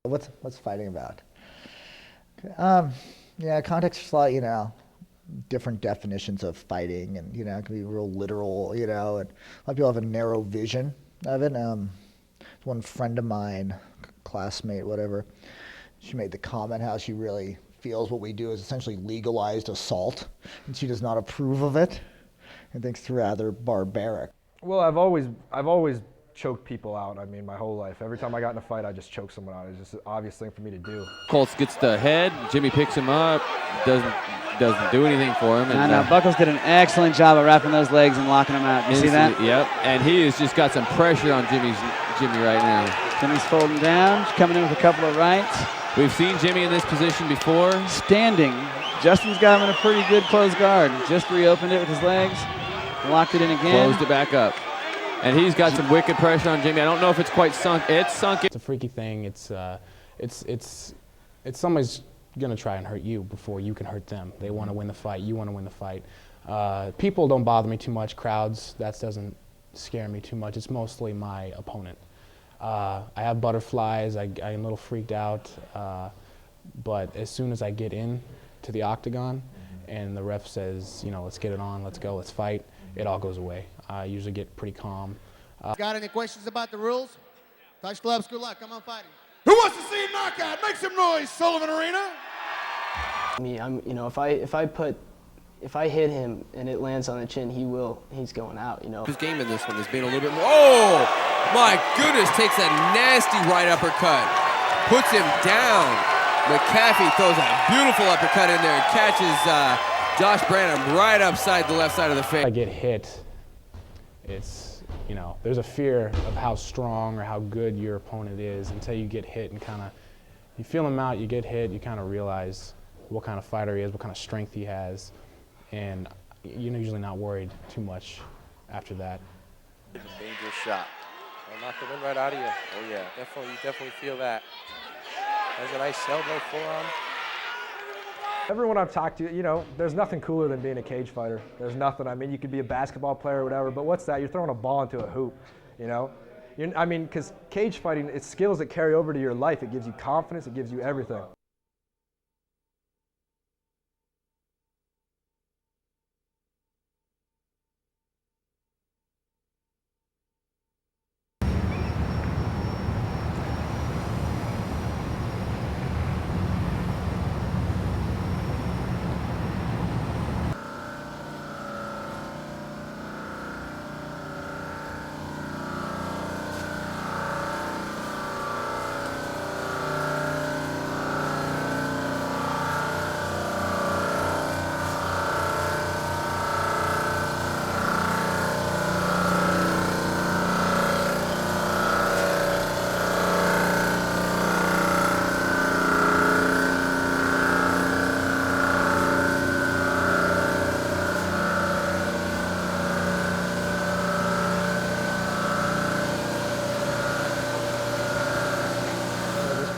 What's fighting about? Yeah, context is a lot, different definitions of fighting, and it can be real literal, and a lot of people have a narrow vision of it. One friend of mine, classmate, whatever, she made the comment how she really feels what we do is essentially legalized assault, and she does not approve of it and thinks it's rather barbaric. Well, I've always choked people out. I mean, my whole life. Every time I got in a fight, I just choked someone out. It's just an obvious thing for me to do. Colts gets the head. Jimmy picks him up. Doesn't do anything for him. And Buckles did an excellent job of wrapping those legs and locking him out. You see that? Yep. And he has just got some pressure on Jimmy right now. Jimmy's folding down, coming in with a couple of rights. We've seen Jimmy in this position before. Standing. Justin's got him in a pretty good closed guard. Just reopened it with his legs. Locked it in again. Closed it back up. And he's got some wicked pressure on Jimmy. I don't know if it's quite sunk. It's sunk. It's a freaky thing. It's somebody's gonna try and hurt you before you can hurt them. They want to win the fight. You want to win the fight. People don't bother me too much. Crowds, that doesn't scare me too much. It's mostly my opponent. I have butterflies. I'm a little freaked out. But as soon as I get in to the octagon and the ref says, let's get it on, let's go, let's fight, it all goes away. I usually get pretty calm. Got any questions about the rules? Touch gloves, good luck. Come on, fighting. Who wants to see a knockout? Make some noise, Sullivan Arena. I mean, if I hit him and it lands on the chin, he's going out, His game in this one has been a little bit more. Oh, my goodness, takes a nasty right uppercut, puts him down. McAfee throws a beautiful uppercut in there and catches Josh Branham right upside the left side of the face. I get hit, it's, there's a fear of how strong or how good your opponent is until you get hit and you feel him out, you get hit, you kind of realize what kind of fighter he is, what kind of strength he has, and you're usually not worried too much after that. It's a dangerous shot. I'll knock the wind right out of you. Oh yeah, you definitely feel that. There's a nice elbow forearm. Everyone I've talked to, there's nothing cooler than being a cage fighter. There's nothing. I mean, you could be a basketball player or whatever, but what's that? You're throwing a ball into a hoop, because cage fighting, it's skills that carry over to your life. It gives you confidence. It gives you everything.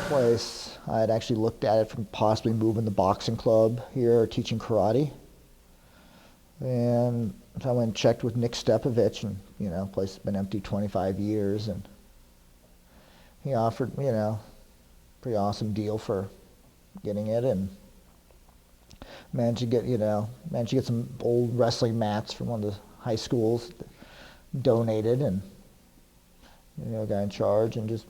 Place, I had actually looked at it from possibly moving the boxing club here or teaching karate. And so I went and checked with Nick Stepovich, and the place has been empty 25 years, and he offered, pretty awesome deal for getting it, and managed to get some old wrestling mats from one of the high schools donated, and guy in charge, and just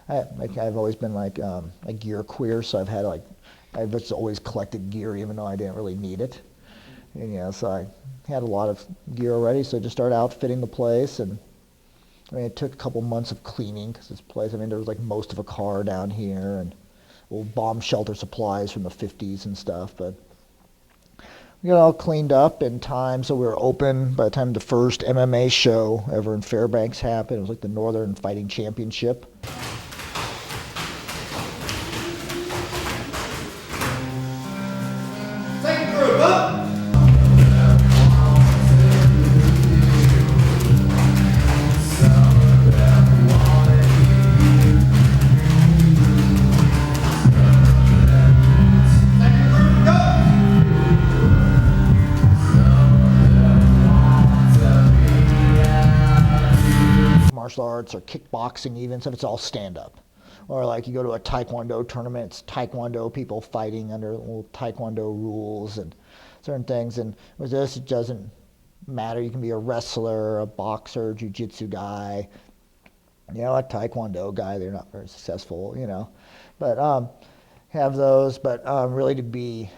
I've always been like a gear queer, so I've just always collected gear even though I didn't really need it. And, so I had a lot of gear already, so I just started outfitting the place, and it took a couple months of cleaning because this place, there was like most of a car down here and old bomb shelter supplies from the 50s and stuff, but we got it all cleaned up in time, so we were open by the time the first MMA show ever in Fairbanks happened. It was like the Northern Fighting Championship. Second group up. Martial arts or kickboxing even, so it's all stand-up. Or like you go to a Taekwondo tournament, it's Taekwondo people fighting under little Taekwondo rules and certain things. And with this, it doesn't matter. You can be a wrestler, a boxer, jiu-jitsu guy, you know, a Taekwondo guy. They're not very successful, you know. But have those. But really to be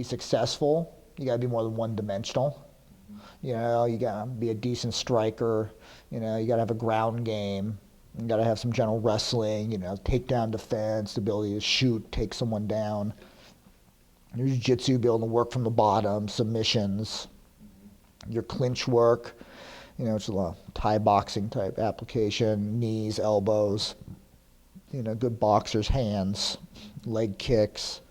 successful, you got to be more than one-dimensional. You know, you got to be a decent striker. You know, you got to have a ground game. You got to have some general wrestling, you know, takedown defense, the ability to shoot, take someone down. Your jiu-jitsu, be able to work from the bottom, submissions. Your clinch work, you know, it's a lot of Thai boxing type application, knees, elbows, you know, good boxers' hands, leg kicks.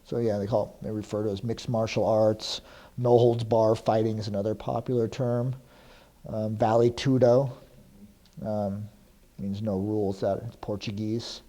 So yeah, they refer to it as mixed martial arts. No holds bar fighting is another popular term. Vale tudo. Means no rules, that it's Portuguese.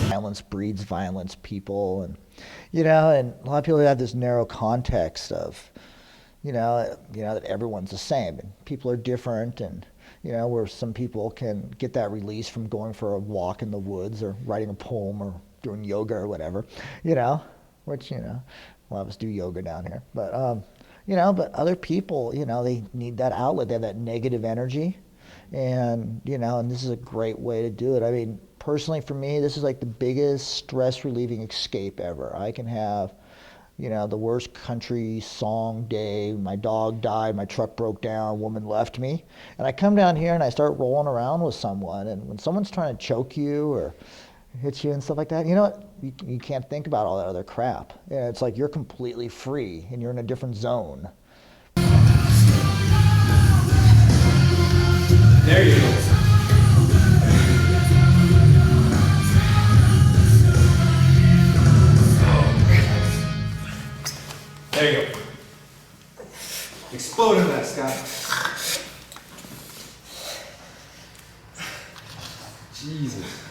Violence breeds violence, people, and you know, and a lot of people have this narrow context of, you know that everyone's the same, and people are different, and you know, where some people can get that release from going for a walk in the woods or writing a poem or doing yoga or whatever, you know, which, you know, a lot of us do yoga down here, but you know, but other people, you know, they need that outlet. They have that negative energy, and you know, and this is a great way to do it. I mean, personally for me, this is like the biggest stress relieving escape ever. I can have, you know, the worst country song day, my dog died, my truck broke down, a woman left me, and I come down here and I start rolling around with someone, and when someone's trying to choke you or hit you and stuff like that, you know what, you can't think about all that other crap. Yeah, it's like you're completely free and you're in a different zone. There you go. There you go. Explode in that, Scott. Jesus.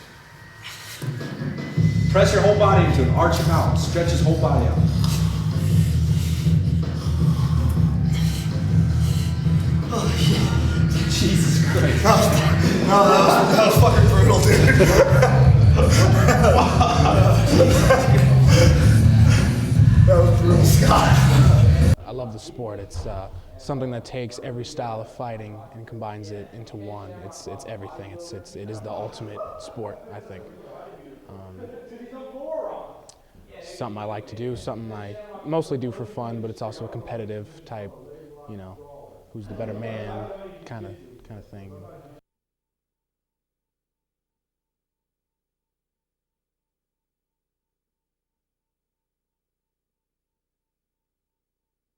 Press your whole body into it. Arch him out. Stretch his whole body out. Oh, shit. Jesus Christ. No, that was fucking brutal, dude. That was brutal, Scott. I love the sport. It's something that takes every style of fighting and combines it into one. It's everything. It is the ultimate sport, I think. Something I like to do, something I mostly do for fun, but it's also a competitive type, you know, who's the better man kind of thing.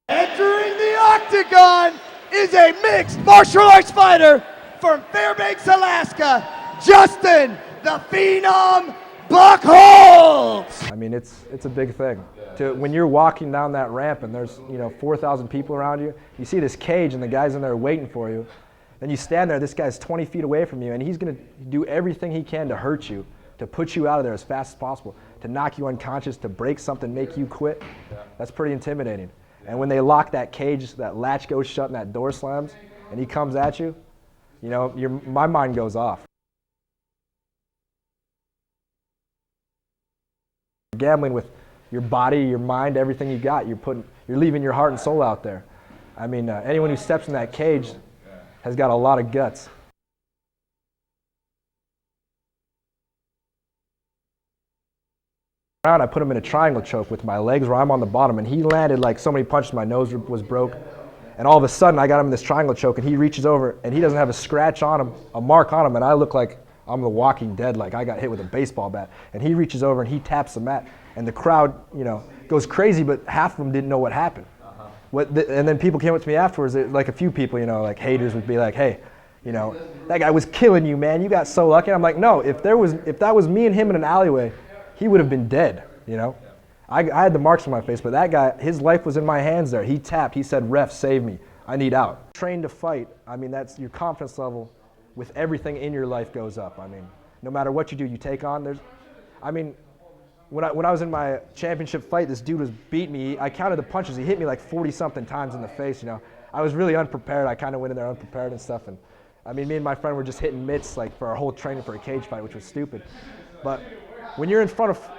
Entering the Octagon is a mixed martial arts fighter from Fairbanks, Alaska, Justin the Phenom Buckholz. I mean, it's a big thing. When you're walking down that ramp and there's, you know, 4,000 people around you, you see this cage and the guy's in there waiting for you. Then you stand there, this guy's 20 feet away from you, and he's going to do everything he can to hurt you, to put you out of there as fast as possible, to knock you unconscious, to break something, make you quit. That's pretty intimidating. And when they lock that cage, that latch goes shut and that door slams, and he comes at you, you know, my mind goes off. Gambling with your body, your mind, everything you got. You're leaving your heart and soul out there. I mean, anyone who steps in that cage has got a lot of guts. I put him in a triangle choke with my legs where I'm on the bottom, and he landed like so many punches, my nose was broke. And all of a sudden, I got him in this triangle choke, and he reaches over, and he doesn't have a scratch on him, a mark on him, and I look like I'm the Walking Dead, like I got hit with a baseball bat. And he reaches over, and he taps the mat, and the crowd, goes crazy, but half of them didn't know what happened. And then people came up to me afterwards, like a few people, like haters would be like, hey, that guy was killing you, man. You got so lucky. And I'm like, no, if that was me and him in an alleyway, he would have been dead, I had the marks on my face, but that guy, his life was in my hands there. He tapped, he said, ref, save me, I need out. Trained to fight, I mean, that's your confidence level with everything in your life goes up. I mean, no matter what you do, you take on, when I was in my championship fight, this dude was beating me. I counted the punches, he hit me like 40-something times in the face, I was really unprepared. I kind of went in there unprepared and stuff. And I mean, me and my friend were just hitting mitts like for our whole training for a cage fight, which was stupid. But when you're in front of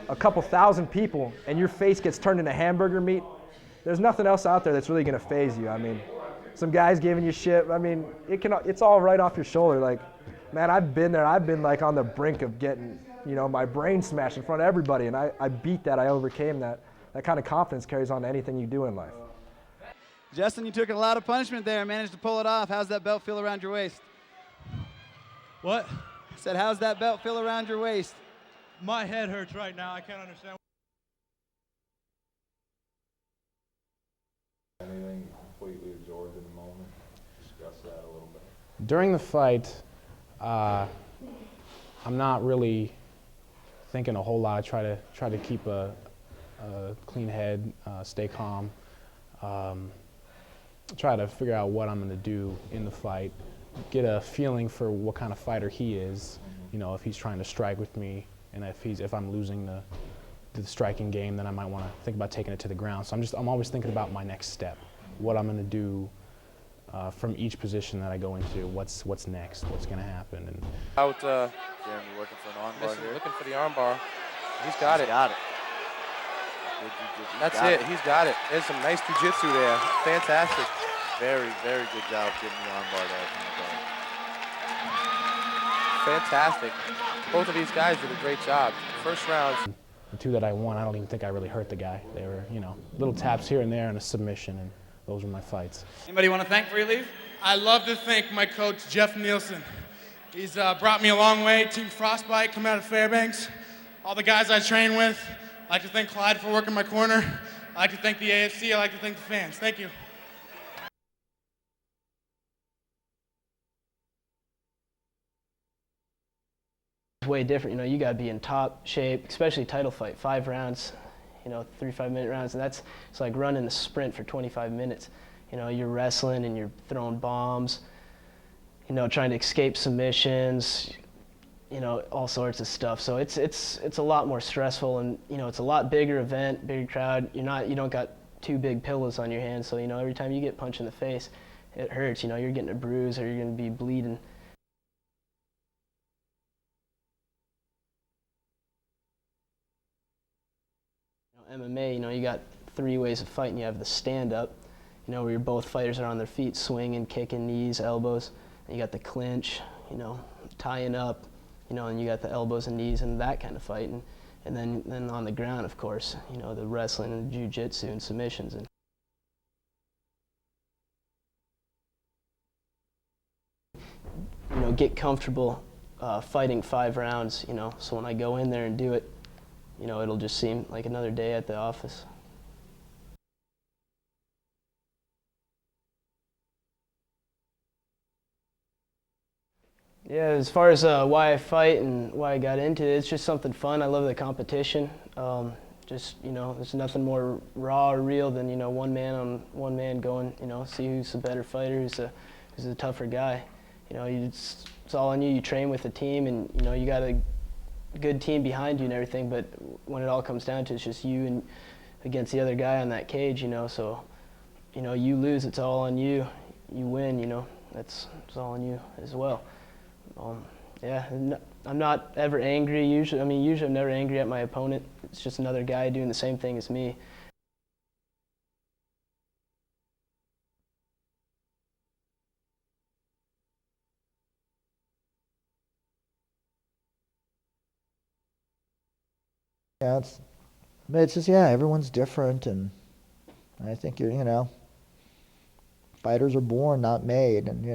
a couple thousand people and your face gets turned into hamburger meat, there's nothing else out there that's really going to faze you. I mean, some guys giving you shit. I mean, it's all right off your shoulder. Like, man, I've been there. I've been like on the brink of getting, my brain smashed in front of everybody, and I beat that. I overcame that. That kind of confidence carries on to anything you do in life. Justin, you took a lot of punishment there and managed to pull it off. How's that belt feel around your waist? What? I said, how's that belt feel around your waist? My head hurts right now. I can't understand. Anything completely absorbed in the moment? Discuss that a little bit. During the fight, I'm not really thinking a whole lot. I try to keep a clean head, stay calm, try to figure out what I'm going to do in the fight, get a feeling for what kind of fighter he is. If he's trying to strike with me, and if I'm losing the striking game, then I might want to think about taking it to the ground. So I'm always thinking about my next step, what I'm going to do from each position that I go into. What's next? What's going to happen? And Out, Jeremy working for an armbar here. looking for the armbar. He's got it. Got it. That's it. He's got it. There's some nice jiu-jitsu there. Fantastic. Very, very good job getting the armbar there from the guard. Fantastic. Both of these guys did a great job. First round. the two that I won, I don't even think I really hurt the guy. They were, little taps here and there and a submission, and those were my fights. Anybody want to thank before you leave? I love to thank my coach, Jeff Nielsen. He's brought me a long way. Team Frostbite, come out of Fairbanks. All the guys I train with. I'd like to thank Clyde for working my corner. I'd like to thank the AFC. I'd like to thank the fans. Thank you. It's way different. You got to be in top shape, especially title fight, 5 rounds, 3 5-minute rounds, and it's like running a sprint for 25 minutes. You're wrestling and you're throwing bombs, trying to escape submissions, all sorts of stuff. So it's a lot more stressful, and it's a lot bigger event, bigger crowd. You don't got 2 big pillows on your hands, so every time you get punched in the face, it hurts. You're getting a bruise or you're going to be bleeding. MMA, you got 3 ways of fighting. You have the stand-up, where both fighters are on their feet, swinging, kicking, knees, elbows. And you got the clinch, tying up, and you got the elbows and knees and that kind of fight. And then on the ground, of course, the wrestling and jiu-jitsu and submissions. And get comfortable fighting 5 rounds, so when I go in there and do it, it'll just seem like another day at the office. Yeah, as far as why I fight and why I got into it, it's just something fun. I love the competition. There's nothing more raw or real than, one man on one man going, see who's the better fighter, who's the tougher guy. It's all on you. You train with a team, and, you got a good team behind you and everything, but when it all comes down to it, it's just you and against the other guy on that cage, so, you lose, it's all on you. You win, it's all on you as well. I'm not ever angry usually. Usually I'm never angry at my opponent. it's just another guy doing the same thing as me. Yeah, it's just, yeah, everyone's different, and I think fighters are born, not made, and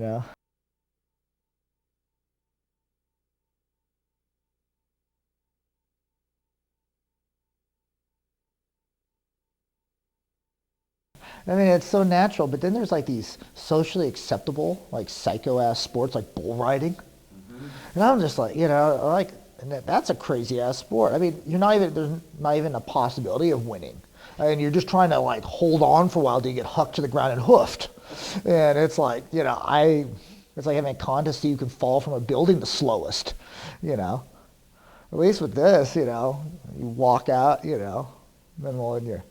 I mean, it's so natural, but then there's like these socially acceptable, like psycho-ass sports like bull riding. And I'm just like, and that's a crazy-ass sport. I mean, there's not even a possibility of winning. And you're just trying to like hold on for a while till you get hucked to the ground and hoofed. And it's like, it's like having a contest so you can fall from a building the slowest, At least with this, you walk out, then when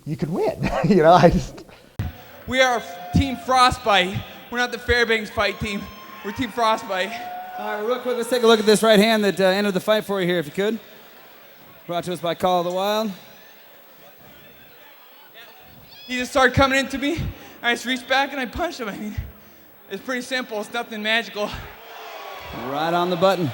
you can win. We are Team Frostbite. We're not the Fairbanks fight team. We're Team Frostbite. All right, real quick, let's take a look at this right hand that ended the fight for you here, if you could. Brought to us by Call of the Wild. He just started coming into me. I just reached back and I punched him. I mean, it's pretty simple. It's nothing magical. Right on the button.